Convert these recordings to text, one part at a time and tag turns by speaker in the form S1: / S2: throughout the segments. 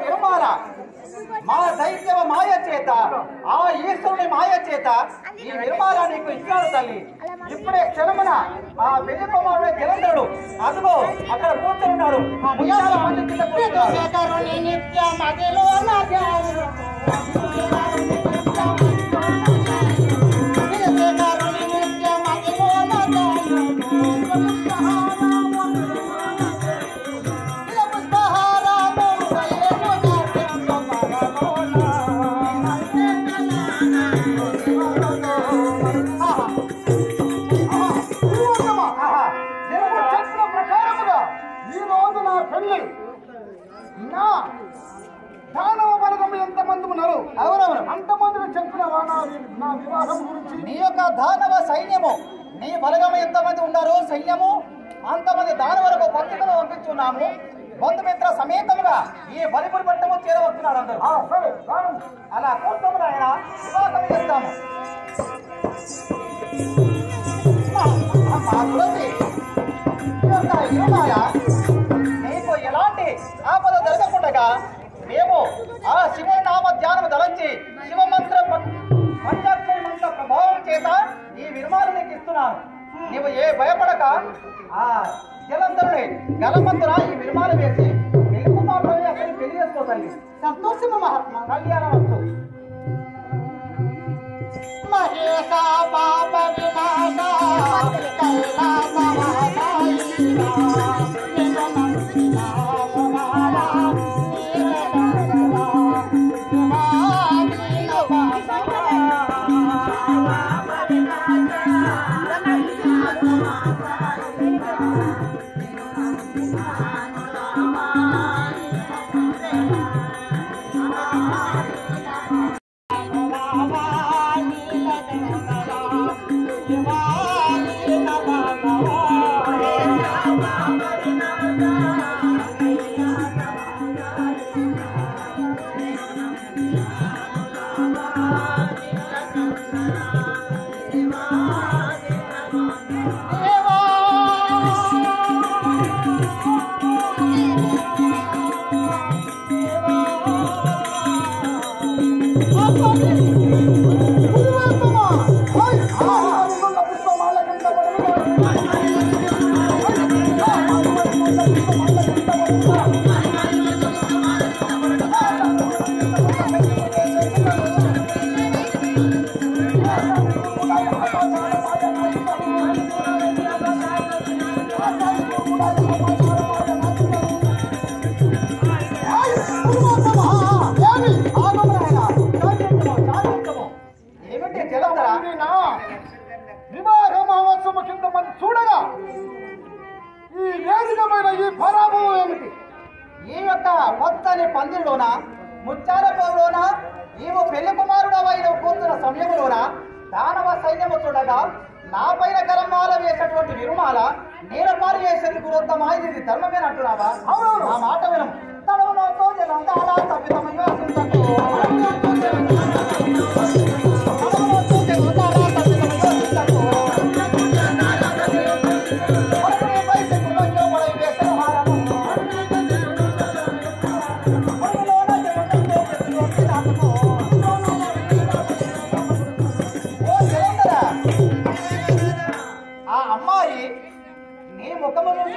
S1: విరుమాల మా దైత్యవ మాయ చేత ఆ ఈశ్వరుని మాయ చేత ఈ విరుమాల నీకు ఇచ్చాడు తల్లి. ఇప్పుడే క్షణమున ఆ పెళ్లి కుమారుడు జలంధరుడు అదిగో అక్కడ కూర్చున్నాడు. ముయ్యాల మంది కింద కూర్చున్నాడు. నీ యొక్క దానవ సైన్యము నీ బలగము ఎంతమంది ఉన్నారు సైన్యము అంతమంది దానవరకు పత్రికలు పంపించున్నాము. బంధుమిత్ర సమేతముగా ఈ బలిపురి పట్టము చేరవస్తున్నారు అందరూ. అలా కూర్చోము ఆయన వివాహం చేస్తాము. నీకు ఎలాంటి ఆపద జరగకుండా మేము ఆ శివనామ ధ్యానం దళించి శివమంత్ర పంచాక్షరి మంత్ర ప్రభావం చేత ఈ విరుమాలు నీకు ఇస్తున్నాను. నీవు ఏ భయపడక ఆ జలంధరుని గలమంతున ఈ విరుమాలు వేసి పెళ్లి కుమారుడు అక్కడికి పెళ్లి చేసుకోతండి. సంతోషము మహాత్మా. కళ్యాణ వస్తు మహేశ పాప పచ్చని పందిరిలోన ముచ్చాల పోరులోన నీవు పెళ్లి కుమారుడవైన కూతున్న సమయంలోన దానవ సైన్యము చూడగా నా పైన గలమాల వేసేటువంటి విరుమాల నీలపాలు వేసేందుకు వృత్తమా ఇది ధర్మమేనంటున్నావా? ఆ మాట వినము. తడవలతో జలంధారా తప్పితమయ్యో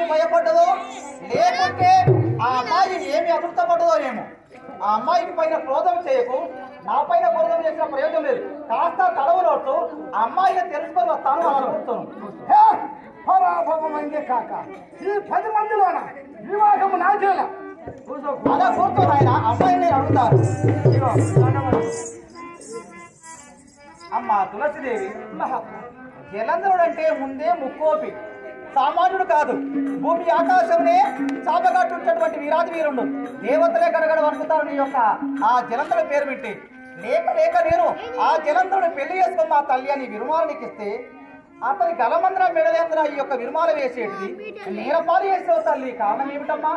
S1: భయపడ్డదో లేకుంటే ఆ అమ్మాయి ఏమి అమృతపడ్డదో ఏమో. ఆ అమ్మాయికి పైన క్రోధం చేయకు, నా పైన క్రోధం చేసిన ప్రయోజనం లేదు. కాస్త తడవలోటు ఆ అమ్మాయిని తెలుసుకొని వస్తాను అనుకుంటాను. పరాభవమైందే కాక ఈ 10 మందిలోన వివాహము నా చేయాల అలా కూర్చొని ఆయన అమ్మాయిని అడుగుతారు. అమ్మ తులసిదేవి, జలంధరుడు అంటే ముందే ముక్కోపి, సామాన్యుడు కాదు. భూమి ఆకాశంనే చాపగట్టున్నటువంటి వీరాది వీరుడు. దేవతలే గడగడ వణుకుతారు నీ యొక్క ఆ జలంధరుడి పేరు పెట్టి. లేక లేక నేను ఆ జలంధరుడు పెళ్లి చేసుకుని మా తల్లి అని విరుమాలనికి ఇస్తే అతని గలమంద్ర మెడలేంద్ర ఈ యొక్క విరుమాల వేసేటిది నీరపాలు వేసావు తల్లి. కారణం ఏమిటమ్మా?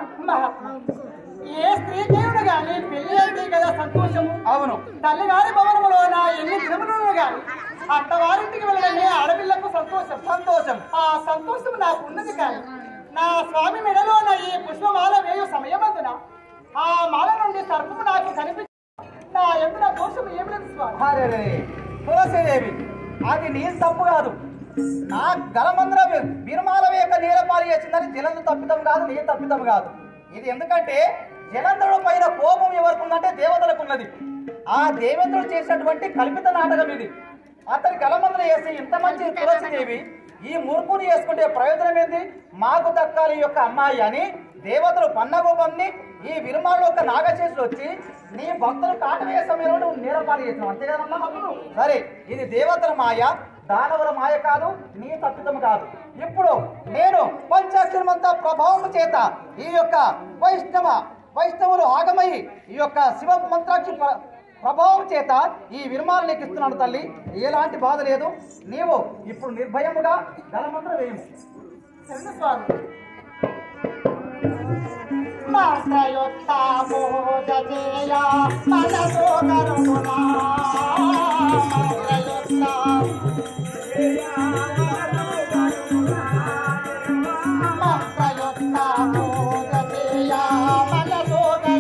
S2: ఏ స్త్రీ దేవుడు గాని పెళ్లి అయితే కదా సంతోషము.
S1: అవును,
S2: తల్లి గారి భవనములో నా ఎన్ని దినములు గాని అత్తవారింటికి వెళ్ళడమే ఆడపిల్లకు సంతోషం.
S1: సంతోషం
S2: ఆ సంతోషం నాకు ఉన్నది కానీ నా స్వామి మెడలో నా ఈ పుష్పమాల వేయు సమయమందున ఆ మాల నుండి సర్పము నాకు కనిపించ నా ఎందున దోషం ఏమి లేదు స్వామి.
S1: అరే తులసీదేవి, అది నీ తప్పు కాదు. నా గలమంద్ర విరమాల యొక్క నీలపాలు చేసిందని జలంధు తప్పితం కాదు, నీ తప్పితం కాదు. ఇది ఎందుకంటే జలంధరుడు పైన కోపం ఎవరికి ఉందంటే దేవతలకు ఉన్నది. ఆ దేవేంద్రుడు చేసినటువంటి కల్పిత నాటకం ఇది. అతని గలమంద్ర చేసి ఇంత మంచి తులసీదేవి ఈ మూర్ఖుని చేసుకుంటే ప్రయోజనం ఏంది? మాకు దక్కాలి యొక్క అమ్మాయి అని దేవతలు పన్నగోపంని ఈ విరుమాలో ఒక నాగశేషులు వచ్చి నీ భక్తులు కాటవేయ సమయంలో నువ్వు నీలపాలు చేసినావు, అంతే కదమ్మా? సరే, ఇది దేవతల మాయ, దానవుల మాయ కాదు, నీ తప్పితం కాదు. ఇప్పుడు నేను పంచాక్షరమంతా ప్రభావం చేత ఈ యొక్క వైష్ణవులు ఆగమయ్యి ఈ యొక్క శివ మంత్రాక్షి ప్రభావం చేత ఈ విరుమాలను ఎక్కిస్తున్నాడు తల్లి. ఎలాంటి బాధ లేదు. నీవు ఇప్పుడు నిర్భయముగా గలమంత్ర వేయము.
S2: స్వామి మంత్రయుక్తము జయ మనసో కరుణా మంత్రయుక్తము జయ మనసో కరుణా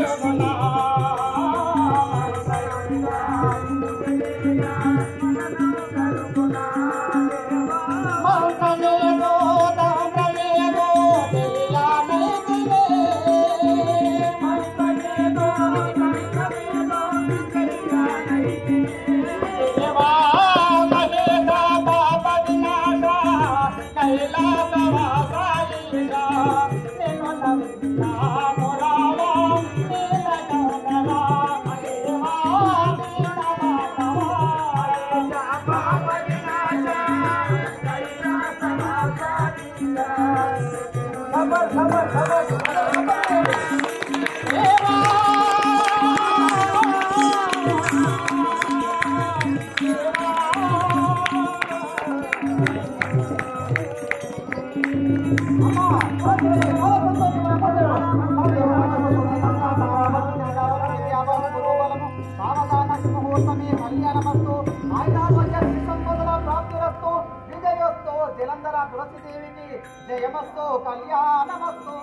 S2: జలంధర తులసీదేవికి జయమస్తు కళ్యాణమస్తు.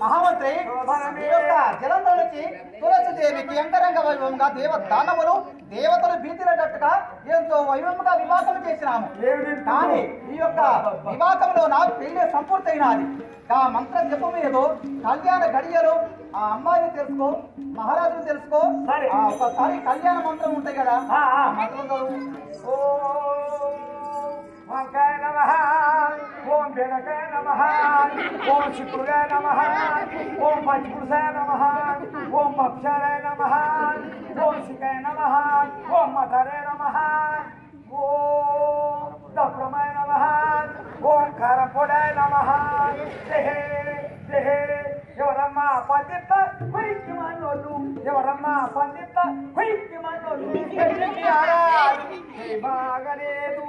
S2: మహామంత్రి, ఈ యొక్క జలంధరుడికి తులసీదేవికి అంతరంగ వైభవంగా దానవులు దేవతలు భీతిరేటట్టుగా ఎంతో వైభవంగా వివాహం చేసినాము. కానీ ఈ యొక్క వివాహంలో నా పెళ్లి సంపూర్తయినది. ఆ మంత్ర జపం ఏదో కళ్యాణ గడియలు ఆ అమ్మాయిని తెలుసుకో, మహారాజుని తెలుసుకో. ఒకసారి కళ్యాణ మంత్రం ఉంటాయి కదా, మంత్రం చదువు.
S3: వంకాయ నమః, ఓం బెనకాయ నమః, ఓం శుక్రుగాయ నమః, ఓం పంచపురుషాయ నమః, ఓం పక్షాయ నమః, ఓం శిఖాయ నమః, ఓం మఠాయ నమః, ఓం దప్రమాయ నమః, ఓం కారపొడాయ నమః. ఎవరమ్మా పండిత వైద్య మనోళ్ళు, ఎవరమ్మా పండిత వైద్య మనోళ్ళు బాగలేదు.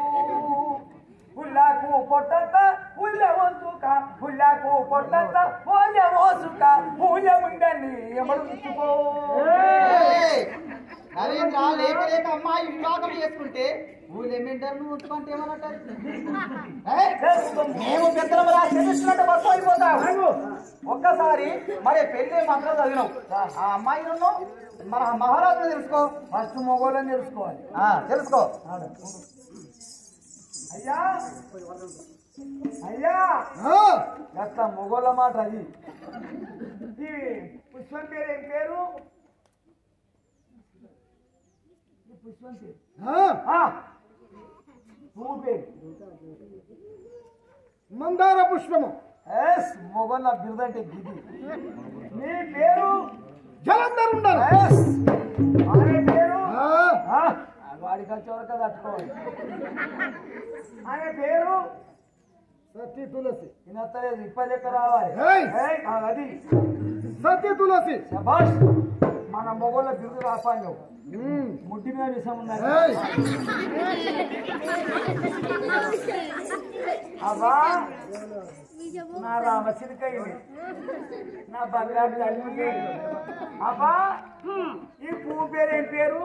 S3: ಹುಲ್ಲಾಕು ಪೊಟ್ಟಂತ ಹುಲ್ಲ ಒಂದುಕ, ಹುಲ್ಲಾಕು ಪೊಟ್ಟಂತ ಹೋಲ ಓಸುಕ, ಹುಲ್ಲ ಮುಂಡಲ್ಲಿ ಎಮಳುಕೋ.
S1: నరేంద్ర, లేక లేక అమ్మాయి వివాహం చేసుకుంటే ఊళ్ళెమ్మింటారు ఉంచుకుంటే ఏమనంటారు? మేము పెద్దలు చదివిస్తున్నట్టు బస్సు అయిపోతావు. ఒక్కసారి మరి పెళ్లి మంత్రం చదివినావు. ఆ అమ్మాయి మన మహారాజును తెలుసుకో.
S3: ఫస్ట్ మొగోళ్ళని తెలుసుకోవాలి.
S1: తెలుసుకో.
S3: అయ్యా అయ్యా, అట్లా మొగోళ్ళ మాట అది. ఈ పుష్పం పేరు ఏం పేరు? పుష్పం పేరు పువ్వు పేరు
S2: మందార పుష్పము.
S3: మొగోళ్ళ బిరుదంటే గిది. నీ పేరు
S2: జలంధర్ ఉండాలి.
S3: ఆయన పేరు వాడికి వచ్చేవరకు తట్టుకోవాలి. ఆయన పేరు
S2: సత్య తులసి.
S3: వినత్తలేదు, ఇప్పలేక రావాలి. అది
S2: సత్య తులసి.
S3: శభాష్, మన మొగోళ్ళ బిరుదు రాసాను. ముడ్డి మీద విషయం ఉన్నది. అబ్బా, నా రామచిలికయ్యింది, నా బంగారు తల్లి. అబ్బా, ఈ పువ్వు పేరు ఏం పేరు?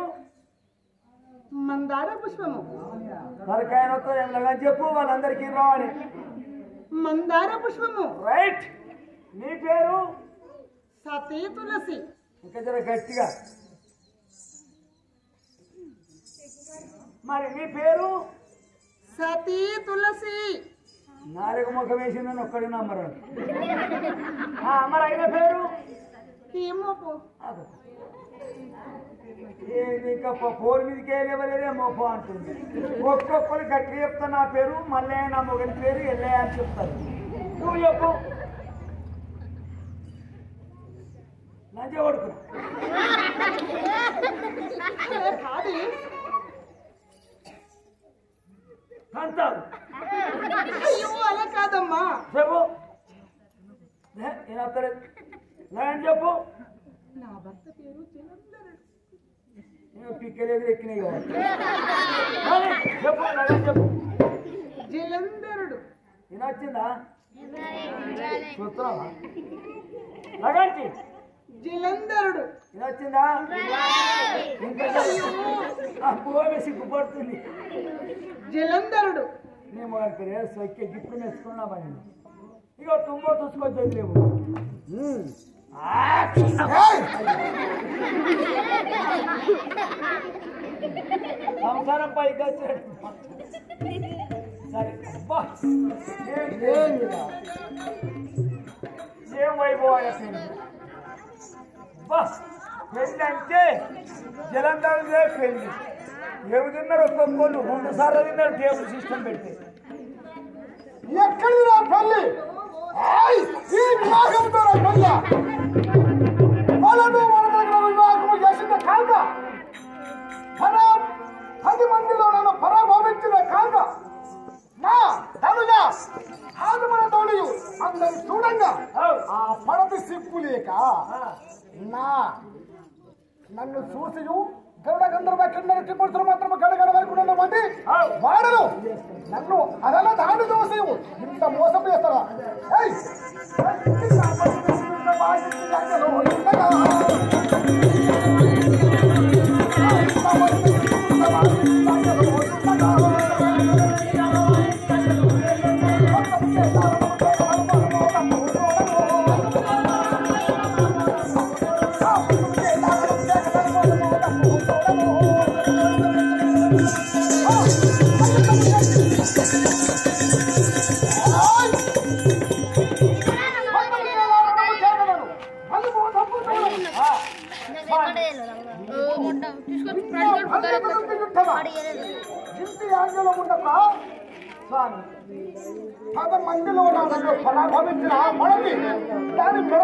S2: మందార పుష్పము.
S3: మరికాయనతో ఏమన్నా చెప్పు, వాళ్ళందరికీ రావాలి.
S2: మందార పుష్పము.
S3: రైట్. నీ పేరు?
S2: సతీ తులసి.
S3: ఇంకా జర గట్టిగా. మరి నీ పేరు?
S2: సతీ తులసి.
S3: నాలుగు ముఖం వేసిందని ఒక్కడి నమ్మరాడు. మరి అయిన పేరు
S2: ఏమో పో.
S3: ఇంకా ఫోర్ మీదకి వెళ్ళేవలేదే మోపో అంటుంది. ఒక్కొక్కరు గట్టి చెప్తా నా పేరు, మళ్ళీ నా మొగని పేరు ఎల్లయ్య అని చెప్తారు. నువ్వు చెప్పు. లంచే కొడుకున్నా అంటారు.
S2: అయ్యో అలా కాదమ్మా.
S3: చెప్పు. ఏనత్తలేదు లైన్ చెప్పు.
S2: నా భర్త పేరు జలంధరుడు.
S3: పిక్కలేదు ఎక్కినాయి కావాలి. చెప్పు లైన్ చెప్పు.
S2: జలంధరుడు.
S3: వినొచ్చిందా? చూస్తున్నావా? లగాంచి
S2: జలంధరుడు.
S3: వినొచ్చిందా? ఇంకా పోవే సిగ్గుపడుతుంది.
S2: జలంధరుడు.
S3: నేను వారికి సొక్కే గిఫ్ట్ మెచ్చుకున్నా పని. ఇక తుంగో చూసుకొచ్చేది లేవు. సంసారం పైకి వచ్చాడు. సరే అబ్బా ఏం వైభవం పెళ్ళి అంటే జలంధరుదే పెళ్ళి. ఏమి తిన్నారు ఒక్కొక్కళ్ళు 2 సార్లు తిన్నారు టేబుల్ సిస్టమ్ పెడితే.
S4: ఎక్కడి రా పెళ్ళి? ఈ వివాహంతో పెళ్ళ వాళ్ళను మన దగ్గర వివాహం చేసిన కాక 10 మందిలో నన్ను పరాభవించిన కాక నా తనుగా ఆదుమన తోడియు అందరు చూడంగా ఆ పడతి సిప్పు లేక నన్ను చూసియు గరుడ గంధర్వ కింద టిప్పుడుతులు మాత్రం గడగడ వరకు ఉన్నటువంటి వాడలు నన్ను అదల దాన్ని చూసి ఇంత మోసం చేస్తారా? ఇంటి ఆజ్ఞలో ఉండక స్వామి 10 మందిలో నన్ను పరాభవించిన పడతి దాని మెడ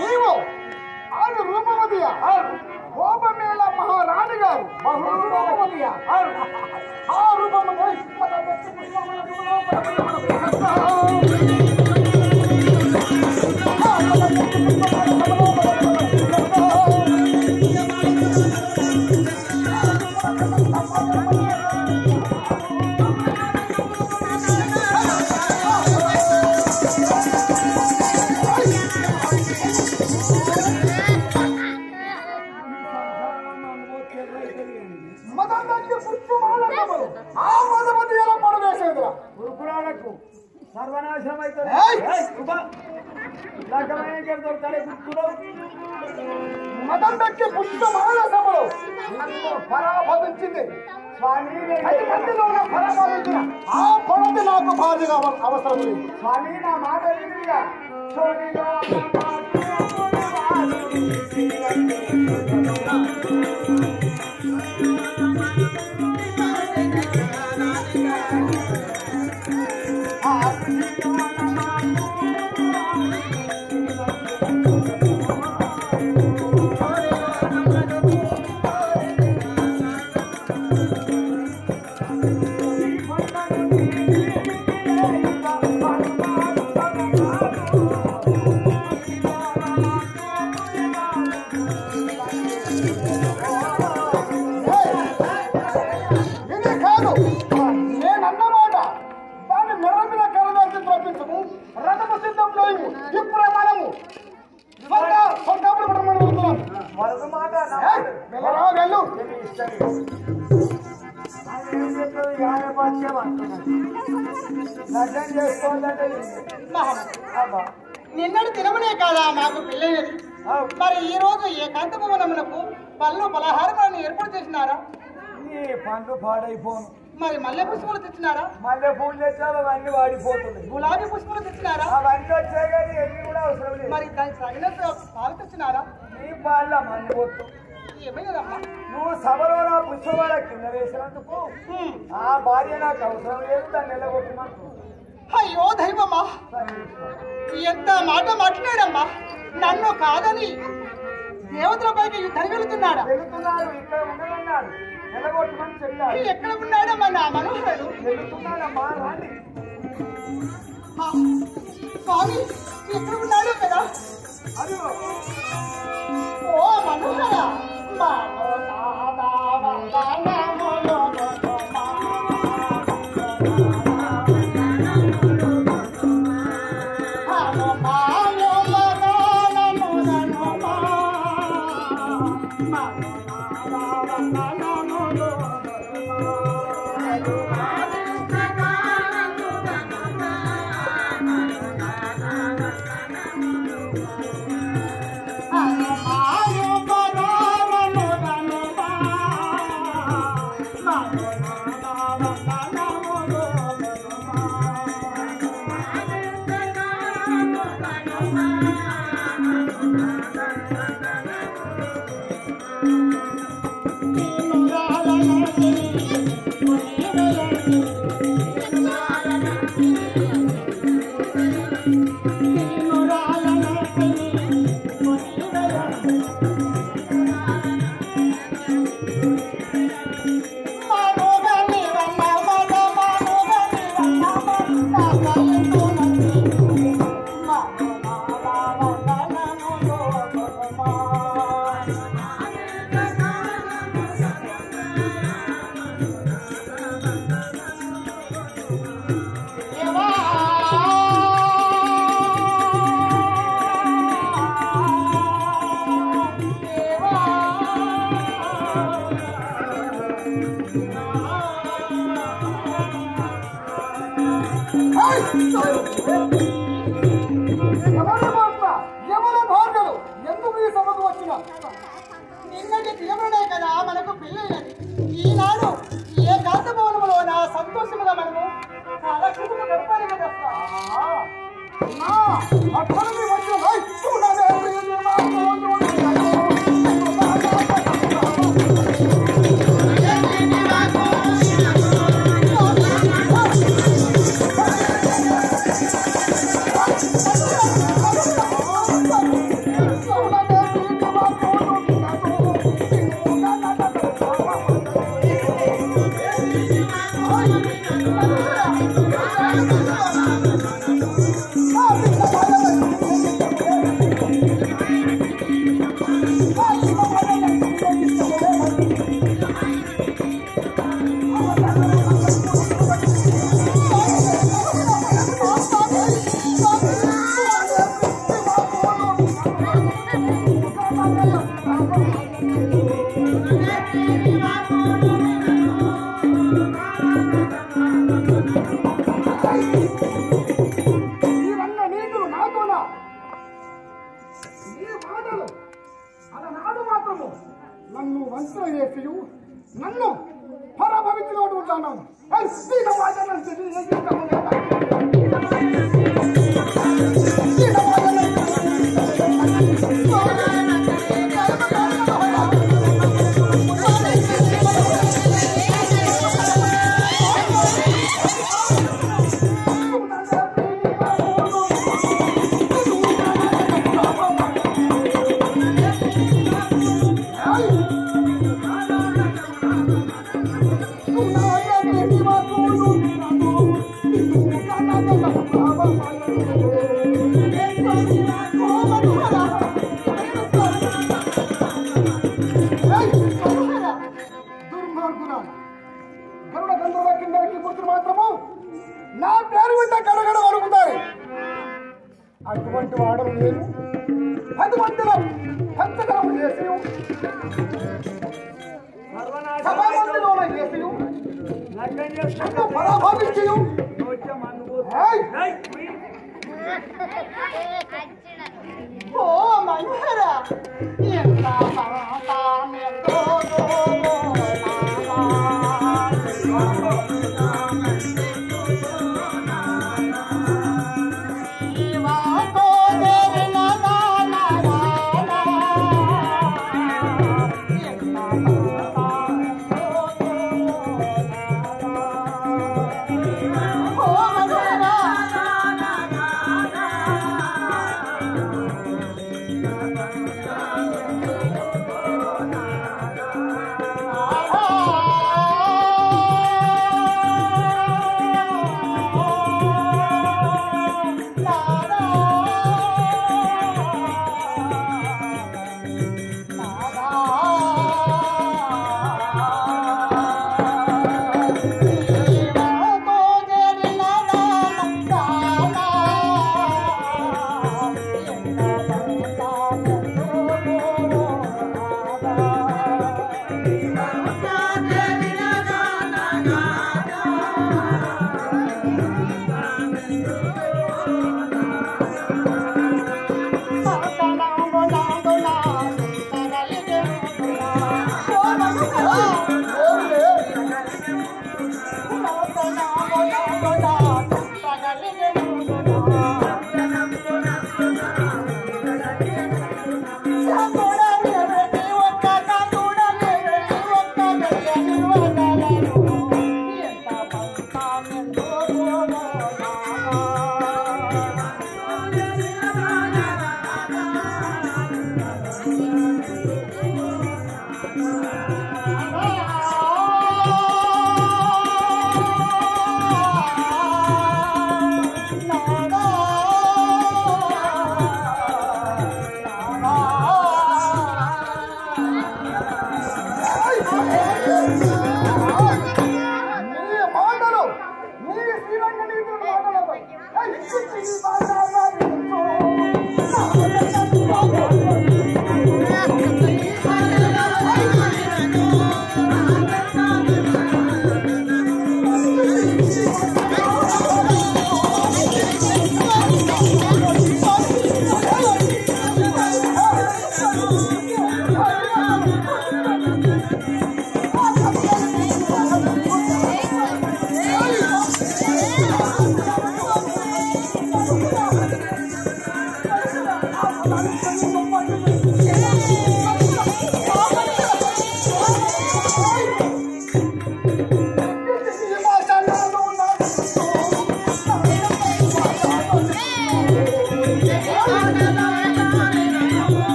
S4: నీవు ఆమె రూపవతియా కోపమేళ మహారాణి గారు బహురూపవతియా ఆ రూపము
S3: సర్వనాశనం అవుతుంది.
S4: మతం పెట్టి పుష్పమాల సభలో నన్ను పరాభవించింది స్వామి. 10 మందిలో పరాభవించిన ఆ పడతి నాకు భార్యగా అవసరం లేదు
S3: స్వామి. నా మాట వినిగా
S4: ఇది కాదు నేనన్నమాట. దాని మెరమిన కలదాన్ని ద్రవించము రథము సిద్ధం లేవు. ఇప్పుడే మనము స్వర్గాపుడు మనం వెళ్తున్నాం.
S3: మరొక మాట
S4: వెళ్ళరా వెళ్ళు.
S3: లగ్నం చేసుకోవాలంటే
S2: నిన్నటి దినమునే కాదా మాకు పెళ్ళైనది. మరి ఈ రోజు ఏకాంత భవనములకు పళ్ళు పలహారములను ఏర్పాటు చేసినారా?
S3: నీ పండు పాడైపోను.
S2: మరి మల్లె పుష్పములు తెచ్చినారా?
S3: మల్లె పూలు తెచ్చావు అవన్నీ వాడిపోతుంది.
S2: గులాబీ పుష్పములు తెచ్చినారా?
S3: అవన్నీ వచ్చాయి కానీ ఎన్ని కూడా అవసరం లేదు.
S2: మరి దానికి తగినట్టు పాలు తెచ్చినారా?
S3: నీ పాల మంది పోతు.
S2: ఏమైనదమ్మా?
S3: నువ్వు సభలో నా పుష్పవాడ కింద వేసినందుకు ఆ భార్య నాకు అవసరం లేదు, దాన్ని నిలబొట్టమంటు.
S2: అయ్యో దైవమ్మా, ఎంత మాట మాట్లాడమ్మా! నన్ను కాదని దేవతల పైకి యుద్ధానికి వెళుతున్నాడా?
S3: వెళుతున్నాడు, ఇక్కడ ఉండనన్నాడు, నిలబొట్టమని చెప్పాడు.
S2: ఎక్కడ ఉన్నాడమ్మా నా మనోహరుడు?
S3: వెళుతున్నాడమ్మా, రాండి.
S2: స్వామి ఎక్కడ ఉన్నాడు కదా?
S3: అదిగో
S2: ఓ మనోహర నిన్నటి దినమునే కదా మనకు పెళ్ళైనది. ఈనాడు ఏ కాంత భవనములో నా సంతోషముగా మనము కాలక్షేపము గడపాలి కదా.
S4: నన్ను వంచన చేసి నన్ను పరాభవించినోడు ఉంటాను. నా పేరు వింటే గడగడ వణుకుతారు. అటువంటి వాడలు నేను 10 మందిలో పంచకరము చేసి సభామందిలోన చేసి నన్ను పరాభవించి
S2: ఓ మనోహర ఎంత పరమాత్మతో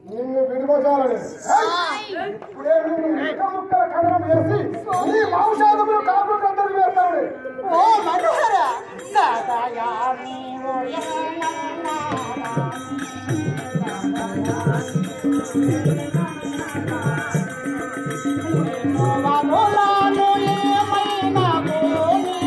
S4: నిన్ను విడిపోతాలని ఇప్పుడే నిన్ను ముక్కల ఖండనం చేసి నీ మాంసాదములు కాపులకు అందరికి వేస్తాడు.
S2: ఓ మనోహర సదాయామి మనోలాను ఏమైనా పోని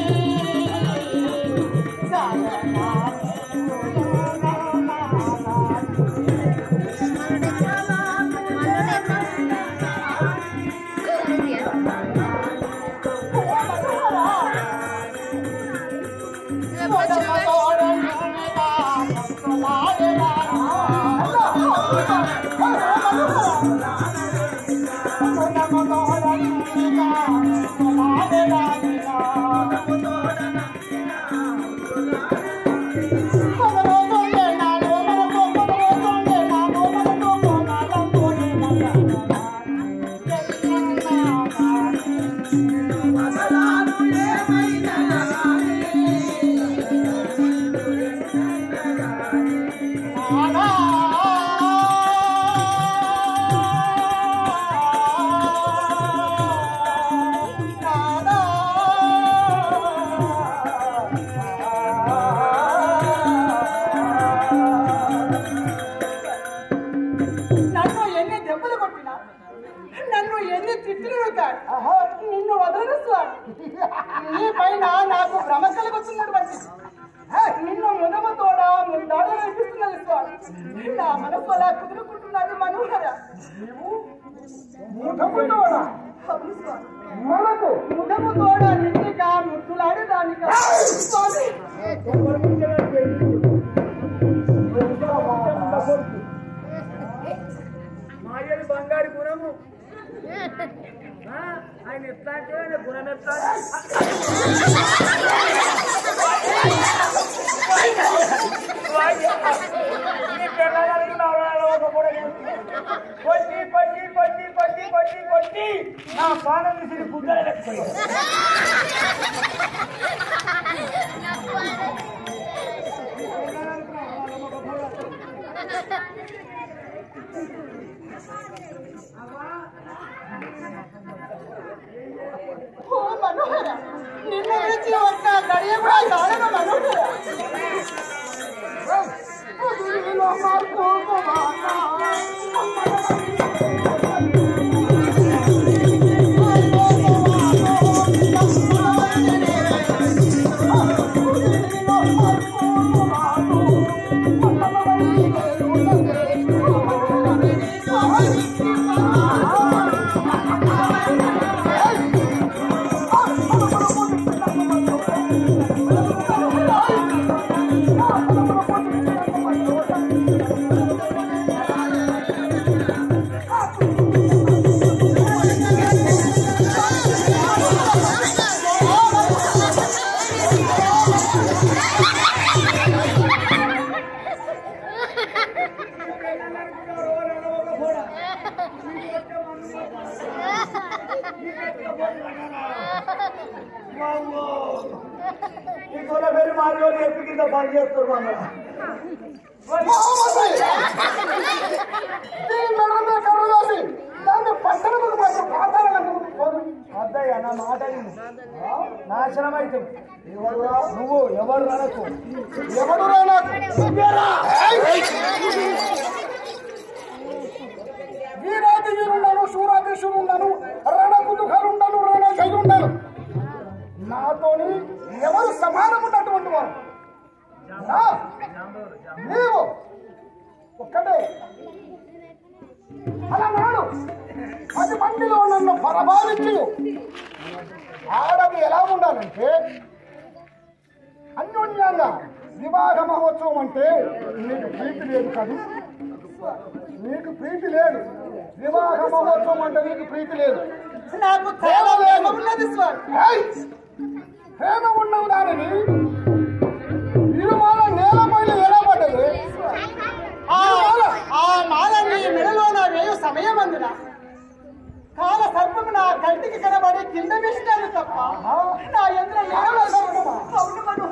S4: ముఠము తోడ మనకు
S2: ముఠము తోడ నిండిక ముట్టులాడు దానిక
S3: మాయలు బంగారు గుణము ఆయన ఎట్లా అంటే ఆయన గుణం ఎట్లా కొట్టి కొట్టి కొట్టి కొట్టి కొట్టి కొట్టి నా పానం తీసి గుడ్డలు పెట్టుకోయి
S2: ఓ మనోహర నిన్ను విడిచి ఒక్క గడియ కూడా కారణ మనోహర అద్దయ్యా నా మాట నాశనం అయితే నువ్వు ఎవరు రానకు
S4: ఎవడు రానకు వీరాది వీరుండను శూరాధీశుడుండను రణకుదుకలుండను రణజయుండను నాతోని ఎవరు సమానమున్నటువంటి వారు నీవు ఒక్కటే అలా నాడు 10 మందిలో నన్ను పరమాలించి ఆడవి ఎలా ఉండాలంటే అన్యోన్యంగా వివాహ మహోత్సవం అంటే నీకు ప్రీతి లేదు కాదు నీకు ప్రీతి లేదు వివాహ మహోత్సవం అంటే నీకు ప్రీతి లేదు
S2: నాకు ప్రేమ ఉన్నది స్వామి
S4: ప్రేమ ఉన్నవు దానిని విలువల నేలపైన ఎలా పడ్డది
S2: ఆ మాలని మెడలోన వేయు సమయం అందున కాల సర్పము నా కంటికి కనబడి కింద వేసినాను తప్ప నా యంత్ర అవును